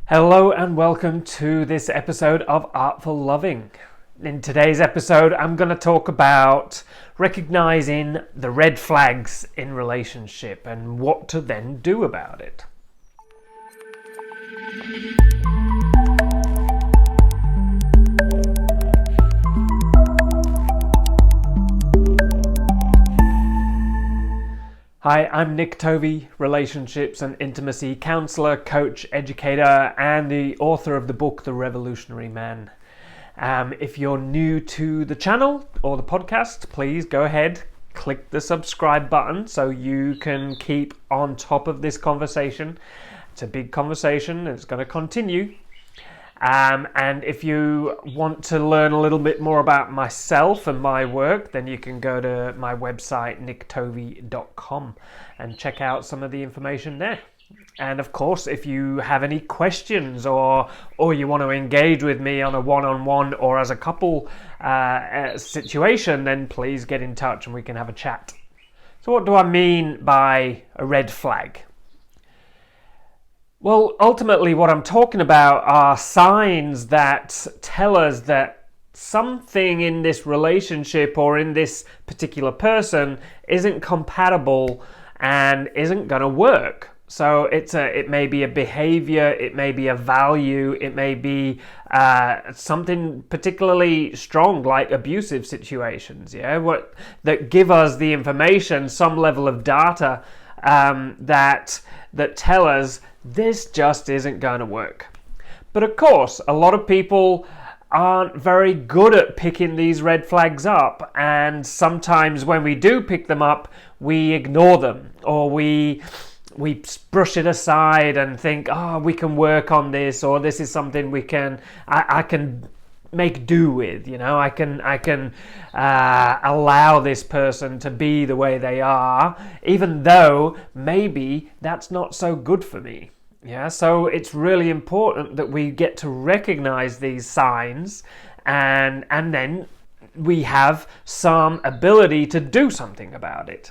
Hello and welcome to this episode of Artful Loving. In today's episode, I'm going to talk about recognizing the red flags in relationship and what to then do about it. Hi, I'm Nick Tovey, relationships and intimacy counselor, coach, educator, and the author of the book, The Revolutionary Man. If you're new to the channel or the podcast, please go ahead, click the subscribe button so you can keep on top of this conversation. It's a big conversation, it's going to continue. And if you want to learn a little bit more about myself and my work, then you can go to my website, nicktovey.com, and check out some of the information there. And of course, if you have any questions or you want to engage with me on a one-on-one or as a couple situation, then please get in touch and we can have a chat. So what do I mean by a red flag? Well, ultimately what I'm talking about are signs that tell us that something in this relationship or in this particular person isn't compatible and isn't going to work. So it may be a behavior, it may be a value, it may be something particularly strong like abusive situations, that give us the information, some level of data that tell us this just isn't going to work. But of course, a lot of people aren't very good at picking these red flags up, and sometimes when we do pick them up, we ignore them or we brush it aside and think, we can work on this, or this is something I can make do with, I can allow this person to be the way they are, even though maybe that's not so good for me. So it's really important that we get to recognize these signs and then we have some ability to do something about it.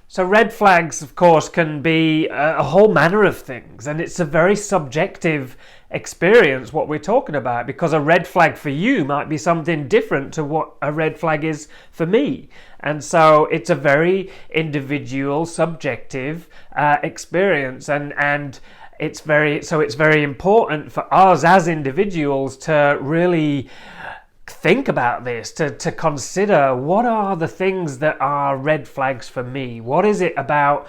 So red flags, of course, can be a whole manner of things, and it's a very subjective experience what we're talking about, because a red flag for you might be something different to what a red flag is for me. And so it's a very individual, subjective experience, and it's very important for us as individuals to really think about this, to consider what are the things that are red flags for me. What is it about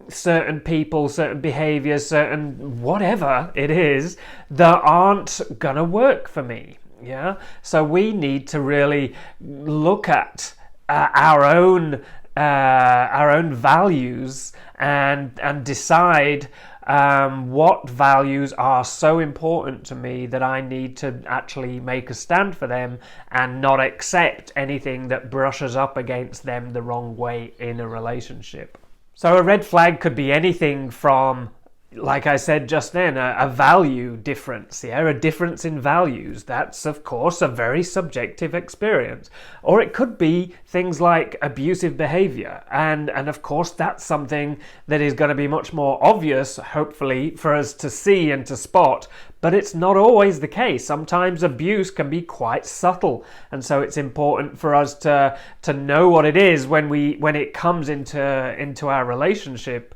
certain people, certain behaviors, certain whatever it is that aren't gonna work for me? So we need to really look at our own values and decide what values are so important to me that I need to actually make a stand for them and not accept anything that brushes up against them the wrong way in a relationship. So a red flag could be anything from, like I said just then, a value difference, a difference in values. That's, of course, a very subjective experience. Or it could be things like abusive behavior. And of course, that's something that is going to be much more obvious, hopefully, for us to see and to spot. But it's not always the case. Sometimes abuse can be quite subtle. And so it's important for us to know what it is when it comes into our relationship.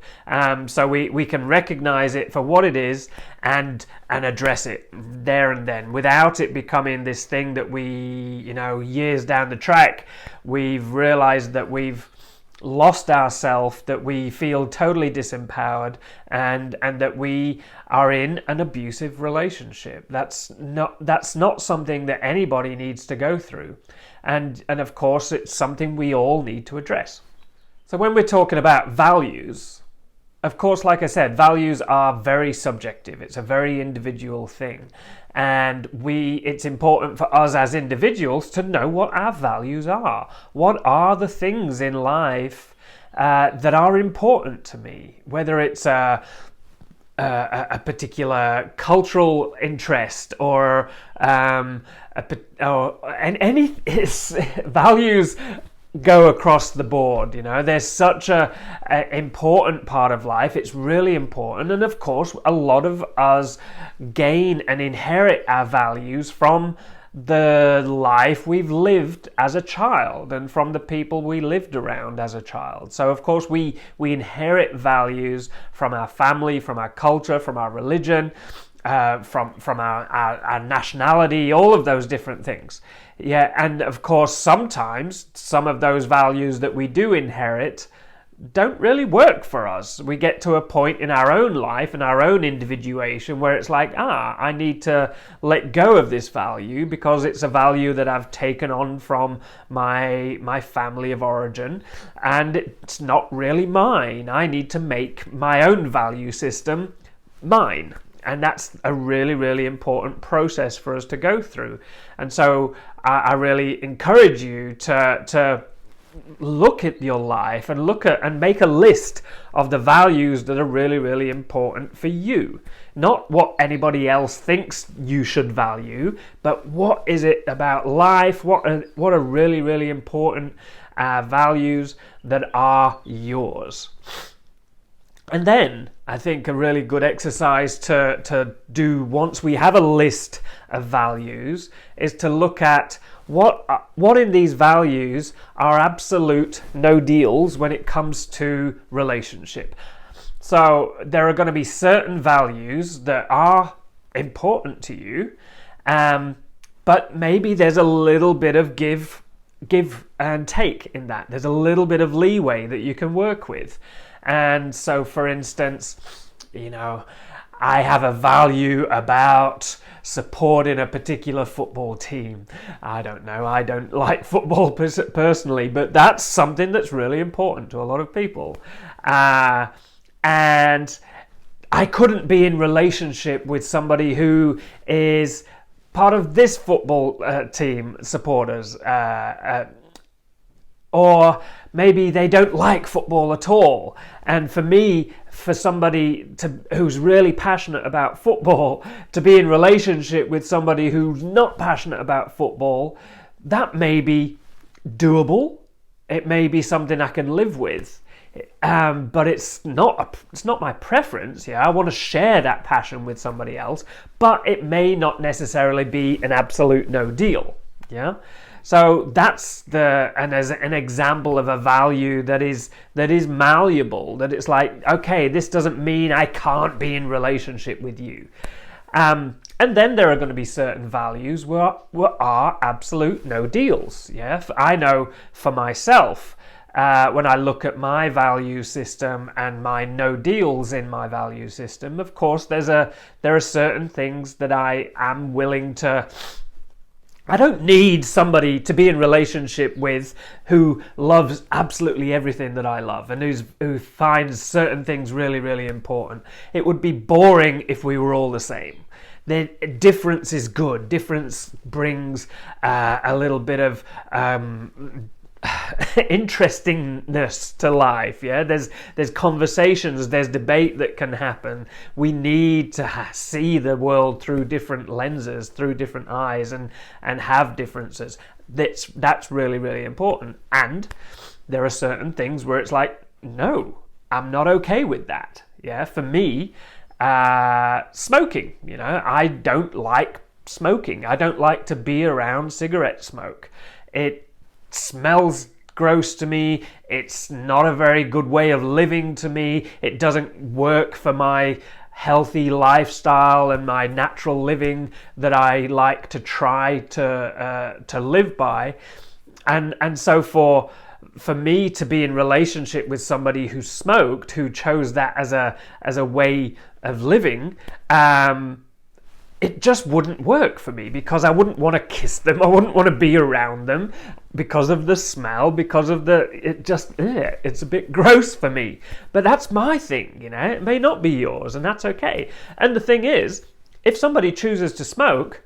So we can recognize it for what it is and address it there and then, without it becoming this thing that we, years down the track, we've realized that we've lost ourselves, that we feel totally disempowered, and that we are in an abusive relationship. That's not something that anybody needs to go through, and of course it's something we all need to address. So when we're talking about values, of course, like I said, values are very subjective. It's a very individual thing. And it's important for us as individuals to know what our values are. What are the things in life that are important to me? Whether it's a particular cultural interest or any values go across the board. There's such a important part of life. It's really important, and of course a lot of us gain and inherit our values from the life we've lived as a child and from the people we lived around as a child. So of course we inherit values from our family, from our culture, from our religion, from our nationality, all of those different things. Yeah, and of course sometimes some of those values that we do inherit don't really work for us. We get to a point in our own life and our own individuation where it's like, I need to let go of this value because it's a value that I've taken on from my family of origin, and it's not really mine. I need to make my own value system mine. And that's a really, really important process for us to go through. And so I really encourage you to look at your life and and make a list of the values that are really, really important for you. Not what anybody else thinks you should value, but what is it about life? What are really, really important values that are yours? And then I think a really good exercise to do once we have a list of values is to look at what in these values are absolute no deals when it comes to relationship. So there are going to be certain values that are important to you, but maybe there's a little bit of give and take in that. There's a little bit of leeway that you can work with. And so, for instance, I have a value about supporting a particular football team. I don't know, I don't like football personally, but that's something that's really important to a lot of people. And I couldn't be in relationship with somebody who is part of this football team supporters, or maybe they don't like football at all. And for somebody who's really passionate about football to be in relationship with somebody who's not passionate about football, that may be doable. It may be something I can live with. But it's not my preference. Yeah, I want to share that passion with somebody else, but it may not necessarily be an absolute no deal. Yeah. So that's as an example of a value that is malleable, that it's like, okay, this doesn't mean I can't be in relationship with you. And then there are going to be certain values where are absolute no deals. Yeah, I know for myself, when I look at my value system and my no deals in my value system, of course, there are certain things that I am willing to. I don't need somebody to be in relationship with who loves absolutely everything that I love and who finds certain things really, really important. It would be boring if we were all the same. The difference is good. Difference brings a little bit of interestingness to life. Yeah, there's conversations, there's debate that can happen. We need to see the world through different lenses, through different eyes, and have differences. That's really, really important. And there are certain things where it's like, no, I'm not okay with that. Yeah, for me, smoking. I don't like smoking. I don't like to be around cigarette smoke. It smells gross to me. It's not a very good way of living to me. It doesn't work for my healthy lifestyle and my natural living that I like to try to live by. And so for me to be in relationship with somebody who smoked, who chose that as a way of living, it just wouldn't work for me, because I wouldn't want to kiss them. I wouldn't want to be around them because of the smell, because of it's a bit gross for me. But that's my thing, it may not be yours, and that's okay. And the thing is, if somebody chooses to smoke,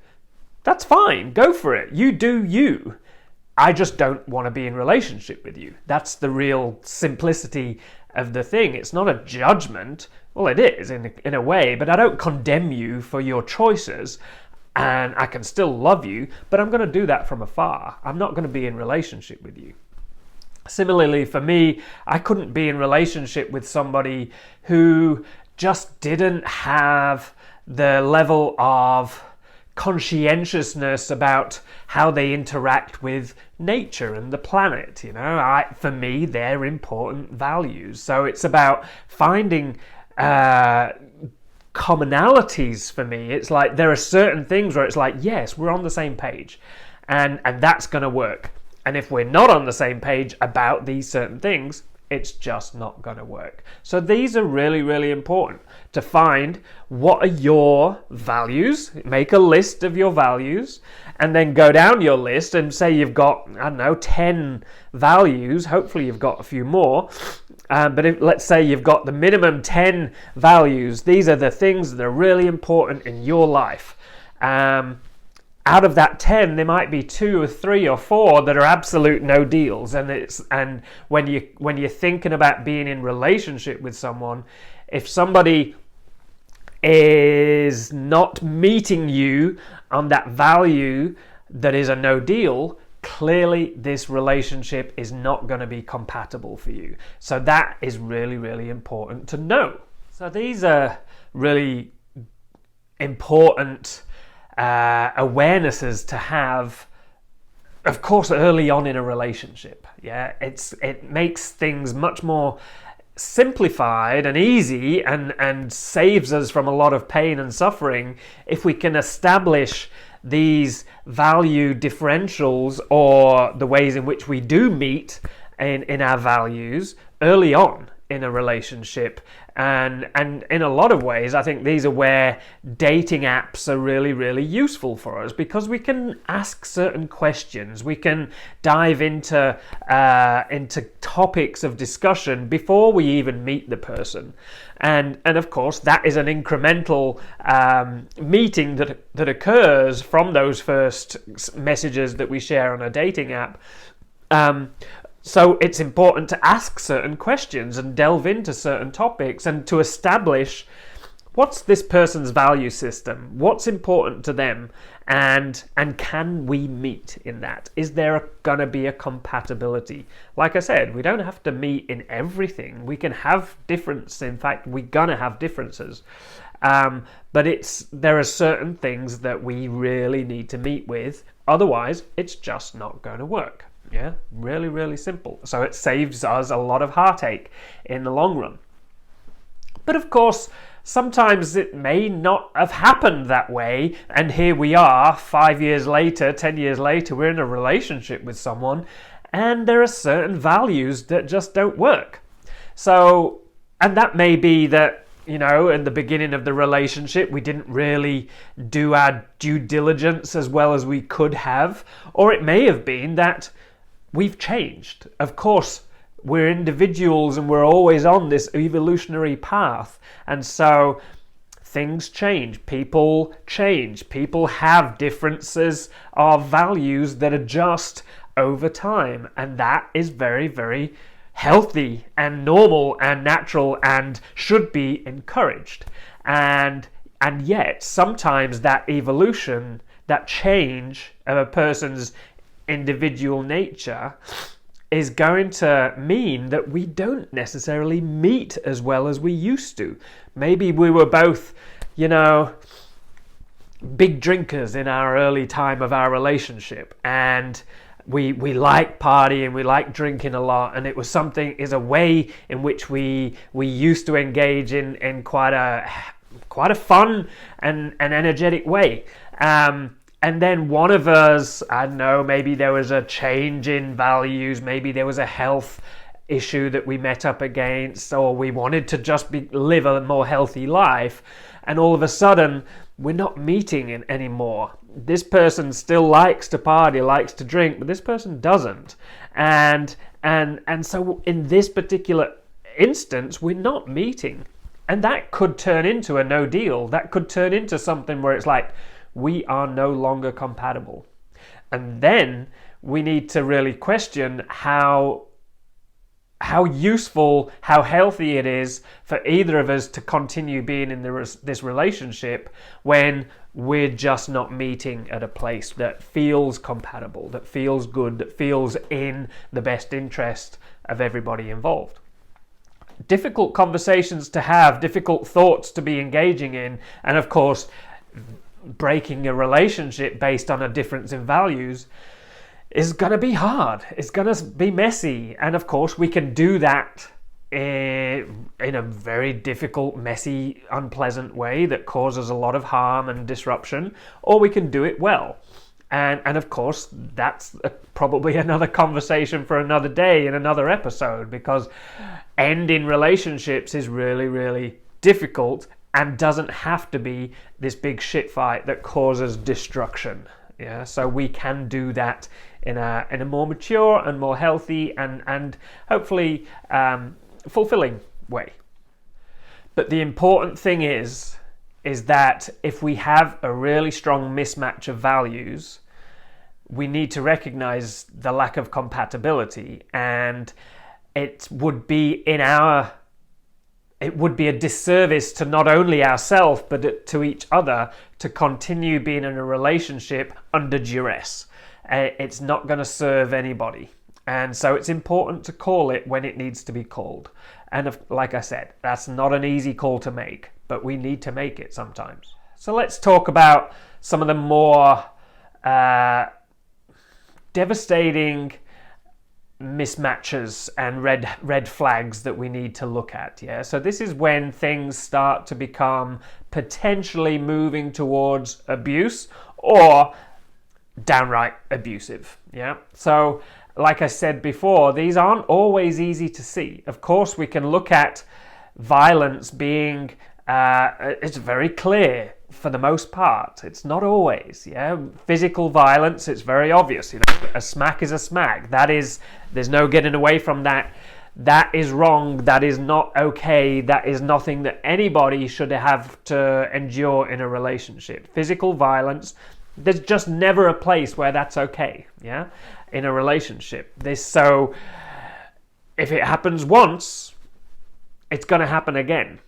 that's fine, go for it. You do you. I just don't want to be in relationship with you. That's the real simplicity of the thing. It's not a judgment. Well, it is in a way, but I don't condemn you for your choices, and I can still love you, but I'm going to do that from afar. I'm not going to be in relationship with you. Similarly, for me, I couldn't be in relationship with somebody who just didn't have the level of conscientiousness about how they interact with nature and the planet. For me, they're important values. So it's about finding commonalities for me. It's like there are certain things where it's like, yes, we're on the same page, and that's going to work. And if we're not on the same page about these certain things, it's just not going to work. So these are really, really important to find what are your values, make a list of your values, and then go down your list and say you've got, 10 values. Hopefully you've got a few more. But let's say you've got the minimum 10 values. These are the things that are really important in your life. Out of that 10, there might be 2 or 3 or 4 that are absolute no deals. And when you're thinking about being in relationship with someone, if somebody is not meeting you on that value that is a no deal, clearly this relationship is not going to be compatible for you. So that is really, really important to know. So these are really important awarenesses to have, of course, early on in a relationship. It makes things much more simplified and easy, and saves us from a lot of pain and suffering if we can establish these value differentials, or the ways in which we do meet in our values early on in a relationship. And in a lot of ways, I think these are where dating apps are really, really useful for us, because we can ask certain questions. We can dive into topics of discussion before we even meet the person. And of course, that is an incremental meeting that occurs from those first messages that we share on a dating app. So it's important to ask certain questions and delve into certain topics, and to establish what's this person's value system, what's important to them, and can we meet in that? Is there going to be a compatibility? Like I said, we don't have to meet in everything. We can have difference. In fact, we're going to have differences. But there are certain things that we really need to meet with. Otherwise, it's just not going to work. Yeah, really, really simple. So it saves us a lot of heartache in the long run. But of course, sometimes it may not have happened that way, and here we are 5 years later, 10 years later, we're in a relationship with someone, and there are certain values that just don't work. So, and that may be that, in the beginning of the relationship, we didn't really do our due diligence as well as we could have, or it may have been that we've changed. Of course, we're individuals and we're always on this evolutionary path. And so things change. People change. People have differences of values that adjust over time. And that is very, very healthy and normal and natural and should be encouraged. And yet, sometimes that evolution, that change of a person's individual nature is going to mean that we don't necessarily meet as well as we used to. Maybe we were both, big drinkers in our early time of our relationship, and we like partying, we like drinking a lot, and it was a way in which we used to engage in quite a fun and energetic way. And then one of us, I don't know, maybe there was a change in values, maybe there was a health issue that we met up against, or we wanted to just live a more healthy life, and all of a sudden we're not meeting anymore. This person still likes to party, likes to drink, but this person doesn't. And so in this particular instance, we're not meeting. And that could turn into a no deal. That could turn into something where it's like, we are no longer compatible. And then we need to really question how how useful, how healthy it is for either of us to continue being in this relationship when we're just not meeting at a place that feels compatible, that feels good, that feels in the best interest of everybody involved. Difficult conversations to have, difficult thoughts to be engaging in, and of course, breaking a relationship based on a difference in values is going to be hard. It's going to be messy. And of course, we can do that in a very difficult, messy, unpleasant way that causes a lot of harm and disruption, or we can do it well. And of course, that's probably another conversation for another day in another episode, because ending relationships is really, really difficult and doesn't have to be this big shit fight that causes destruction. Yeah, so we can do that in a more mature and more healthy and hopefully fulfilling way. But the important thing is that if we have a really strong mismatch of values, we need to recognize the lack of compatibility, and it would be a disservice to not only ourselves but to each other to continue being in a relationship under duress. It's not going to serve anybody. And so it's important to call it when it needs to be called. And like I said, that's not an easy call to make, but we need to make it sometimes. So let's talk about some of the more devastating mismatches and red flags that we need to look at. Yeah, so this is when things start to become potentially moving towards abuse or downright abusive. Yeah, so like I said before, these aren't always easy to see. Of course, we can look at violence being it's very clear for the most part. It's not always. Yeah, physical violence, it's very obvious. You know, a smack is a smack. There's no getting away from that. That is wrong. That is not okay. That is nothing that anybody should have to endure in a relationship. Physical violence, there's just never a place where that's okay. Yeah, in a relationship. So if it happens once, it's going to happen again.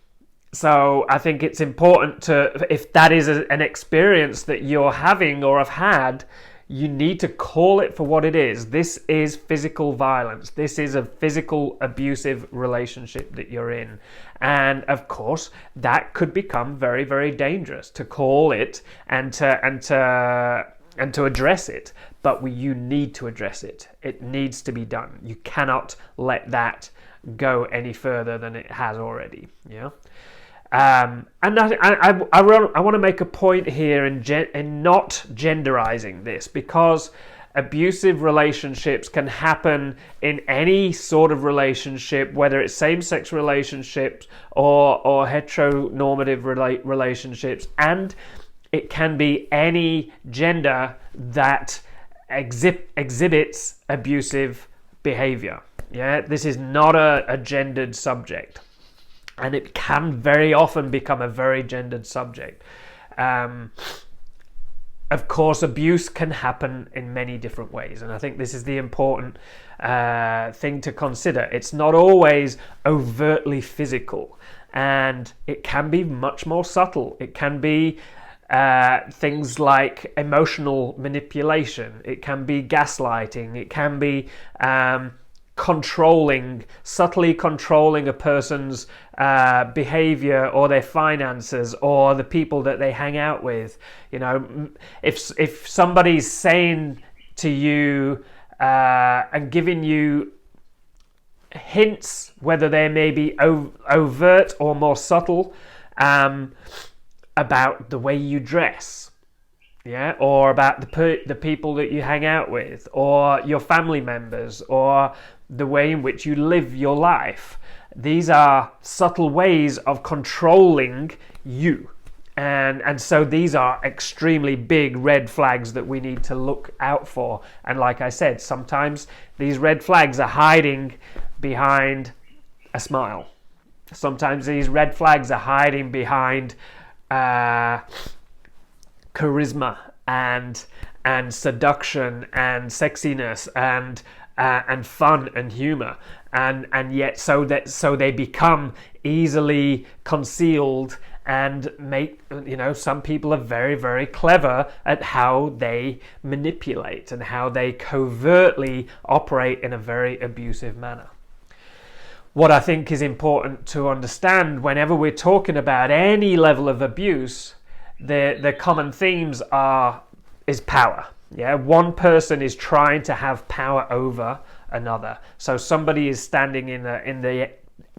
So I think it's important to, if that is an experience that you're having or have had, you need to call it for what it is. This is physical violence. This is a physical abusive relationship that you're in. And of course, that could become very, very dangerous to call it and to address it. But you need to address it. It needs to be done. You cannot let that go any further than it has already. Yeah. And I want to make a point here in not genderizing this, because abusive relationships can happen in any sort of relationship, whether it's same-sex relationships or heteronormative relationships, and it can be any gender that exhibits abusive behavior. Yeah, this is not a gendered subject. And it can very often become a very gendered subject. Of course, abuse can happen in many different ways. And I think this is the important thing to consider. It's not always overtly physical. And it can be much more subtle. It can be things like emotional manipulation. It can be gaslighting. It can be subtly controlling a person's behavior or their finances or the people that they hang out with. You know, if somebody's saying to you and giving you hints, whether they may be overt or more subtle, about the way you dress, yeah, or about the people that you hang out with, or your family members, or the way in which you live your life. These are subtle ways of controlling you. And so these are extremely big red flags that we need to look out for. And like I said, sometimes these red flags are hiding behind a smile. Sometimes these red flags are hiding behind charisma and seduction and sexiness and and fun and humor, and yet so they become easily concealed and make, some people are very, very clever at how they manipulate and how they covertly operate in a very abusive manner. What I think is important to understand whenever we're talking about any level of abuse, the common themes is power. Yeah, one person is trying to have power over another. So somebody is standing in the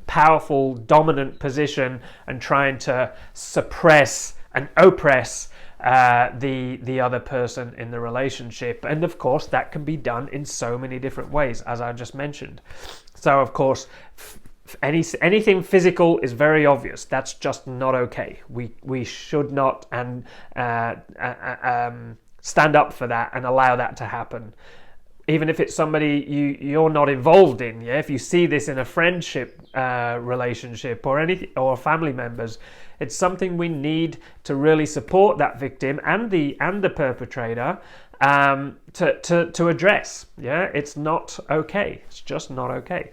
powerful, dominant position and trying to suppress and oppress the other person in the relationship. And of course, that can be done in so many different ways, as I just mentioned. So of course, anything physical is very obvious. That's just not okay. We should not stand up for that and allow that to happen. Even if it's somebody you're not involved in, yeah. If you see this in a friendship relationship or family members, it's something we need to really support that victim and the perpetrator to address. Yeah, it's not okay. It's just not okay.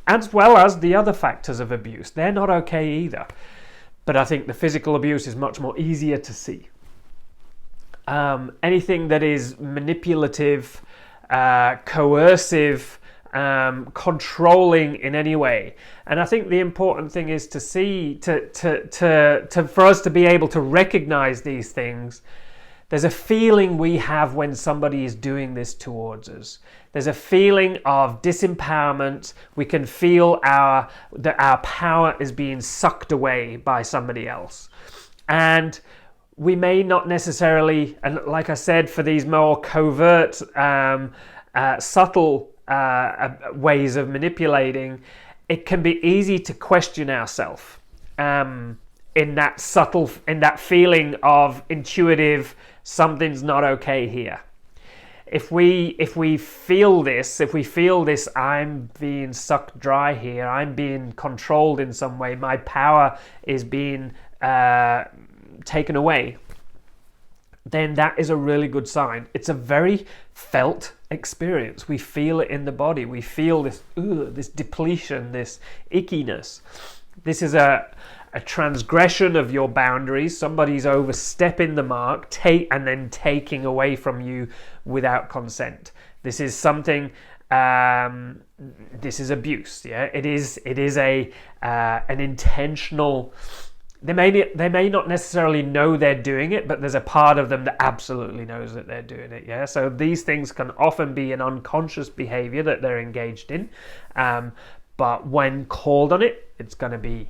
As well as the other factors of abuse, they're not okay either. But I think the physical abuse is much more easier to see. Anything that is manipulative, coercive, controlling in any way. And I think the important thing is to see, for us to be able to recognize these things. There's a feeling we have when somebody is doing this towards us. There's a feeling of disempowerment. We can feel that our power is being sucked away by somebody else. And we may not necessarily, and like I said, for these more covert, subtle ways of manipulating, it can be easy to question ourselves in that feeling of intuitive, something's not okay here. If we feel this, I'm being sucked dry here, I'm being controlled in some way, my power is being taken away, then that is a really good sign. It's a very felt experience. We feel it in the body. We feel this depletion, this ickiness. This is a transgression of your boundaries. Somebody's overstepping the mark, and then taking away from you without consent. This is something. This is abuse. Yeah, it is an intentional. They may not necessarily know they're doing it, but there's a part of them that absolutely knows that they're doing it. Yeah, so these things can often be an unconscious behavior that they're engaged in, but when called on it, it's going to be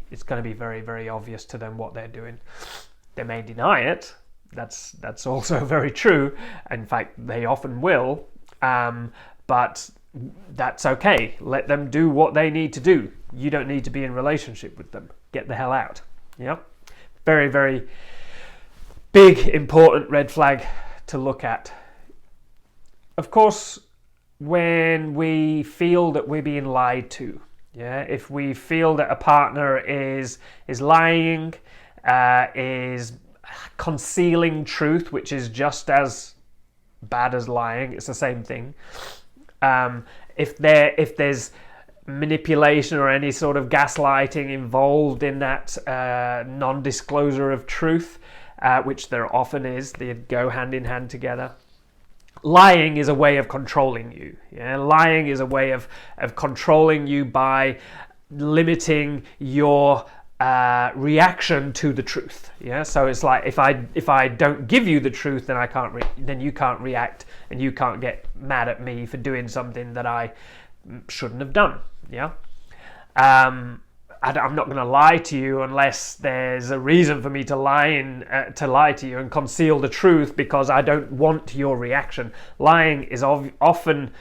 very, very obvious to them what they're doing. They may deny it. That's also very true. In fact, they often will, but that's okay. Let them do what they need to do. You don't need to be in relationship with them. Get the hell out. Yeah, very, very big, important red flag to look at. Of course, when we feel that we're being lied to, yeah, if we feel that a partner is lying, is concealing truth, which is just as bad as lying, it's the same thing. If there's manipulation or any sort of gaslighting involved in that non-disclosure of truth, which there often is, they go hand in hand together. Lying is a way of controlling you. Yeah? Lying is a way of controlling you by limiting your reaction to the truth. Yeah, so it's like if I don't give you the truth, then then you can't react, and you can't get mad at me for doing something that I shouldn't have done. Yeah, I'm not going to lie to you unless there's a reason for me to lie to you and conceal the truth because I don't want your reaction. Lying is often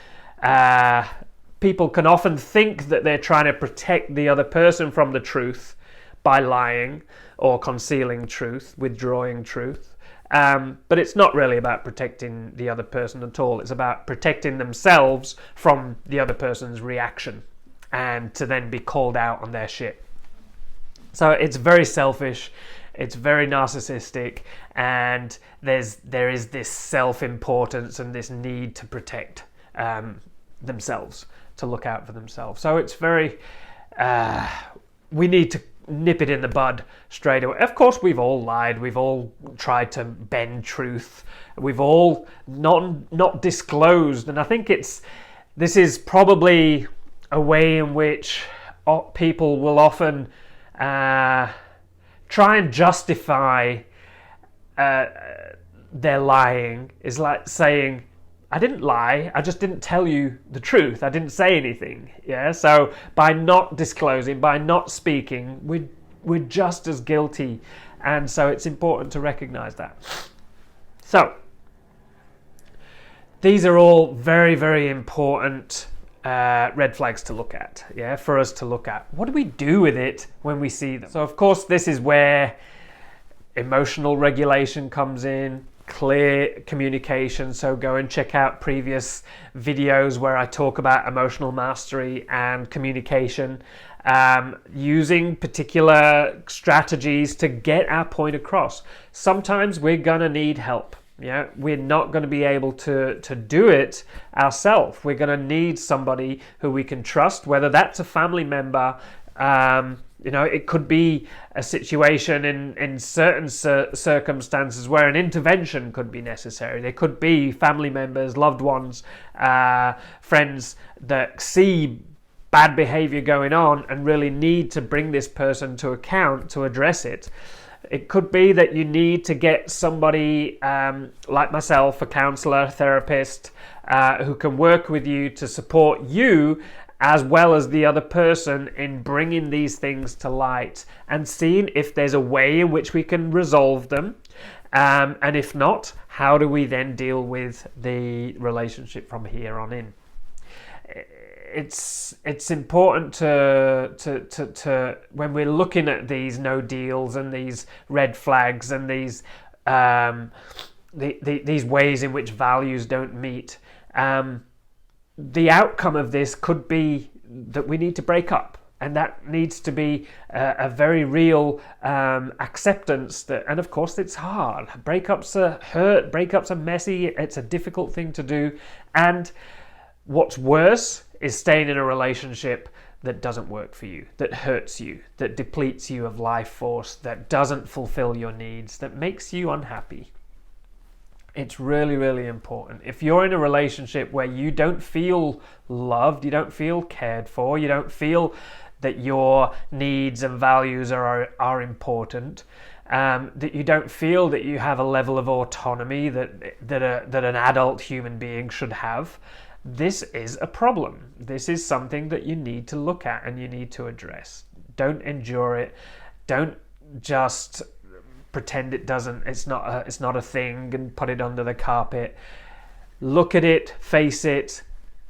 people can often think that they're trying to protect the other person from the truth by lying or concealing truth, withdrawing truth. But it's not really about protecting the other person at all. It's about protecting themselves from the other person's reaction and to then be called out on their shit. So it's very selfish, it's very narcissistic, and there is this self-importance and this need to protect themselves, to look out for themselves. So it's very, we need to nip it in the bud straight away. Of course, we've all lied. We've all tried to bend truth. We've all not disclosed. And I think this is probably a way in which people will often try and justify their lying. Is like saying, I didn't lie, I just didn't tell you the truth. I didn't say anything. Yeah. So by not disclosing, by not speaking, we're just as guilty. And so it's important to recognize that. So these are all very, very important red flags to look at. Yeah, for us to look at. What do we do with it when we see them? So of course, this is where emotional regulation comes in. Clear communication. So go and check out previous videos where I talk about emotional mastery and communication, using particular strategies to get our point across. Sometimes we're gonna need help. Yeah, we're not going to be able to do it ourselves. We're going to need somebody who we can trust, whether that's a family member. It could be a situation in certain circumstances where an intervention could be necessary. There could be family members, loved ones, friends that see bad behavior going on and really need to bring this person to account to address it. It could be that you need to get somebody like myself, a counselor, therapist, who can work with you to support you as well as the other person in bringing these things to light and seeing if there's a way in which we can resolve them. And if not, how do we then deal with the relationship from here on in? It's important to when we're looking at these no deals and these red flags and these ways in which values don't meet. The outcome of this could be that we need to break up, and that needs to be a very real acceptance. And of course, it's hard. Breakups are hurt. Breakups are messy. It's a difficult thing to do, and what's worse is staying in a relationship that doesn't work for you, that hurts you, that depletes you of life force, that doesn't fulfill your needs, that makes you unhappy. It's really, really important. If you're in a relationship where you don't feel loved, you don't feel cared for, you don't feel that your needs and values are important, that you don't feel that you have a level of autonomy that an adult human being should have, this is a problem. This is something that you need to look at and you need to address. Don't endure it. Don't just pretend it's not a thing and put it under the carpet. Look at it, face it,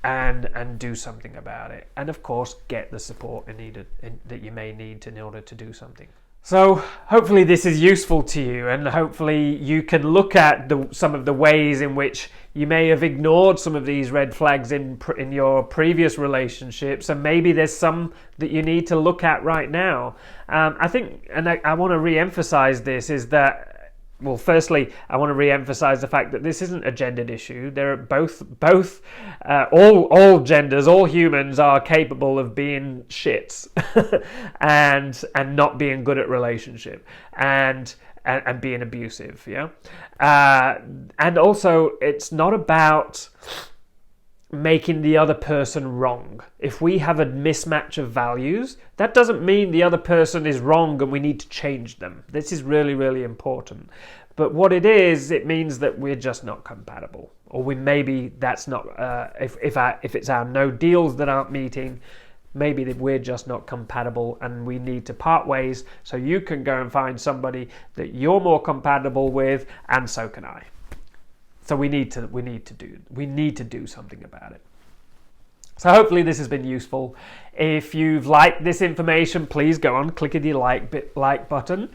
and do something about it. And of course, get the support that you may need in order to do something. So hopefully this is useful to you, and hopefully you can look at some of the ways in which you may have ignored some of these red flags in your previous relationships, and maybe there's some that you need to look at right now. I think, and I want to re-emphasize this, is that, well, firstly, I want to re-emphasize the fact that this isn't a gendered issue. They're all genders, all humans are capable of being shits and not being good at relationship and being abusive. Yeah, and also it's not about making the other person wrong. If we have a mismatch of values, that doesn't mean the other person is wrong and we need to change them. This is really, really important. But what it is, it means that we're just not compatible, or that's not. If it's our no deals that aren't meeting, maybe we're just not compatible, and we need to part ways. So you can go and find somebody that you're more compatible with, and so can I. So we need to do something about it. So hopefully this has been useful. If you've liked this information, please go on, click the like button.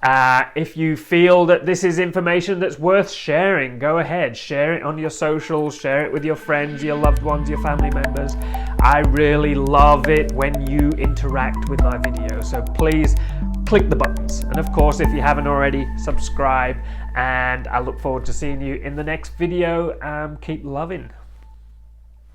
If you feel that this is information that's worth sharing, go ahead, share it on your socials, share it with your friends, your loved ones, your family members. I really love it when you interact with my videos, so please click the buttons. And of course, if you haven't already, subscribe, and I look forward to seeing you in the next video. Keep loving.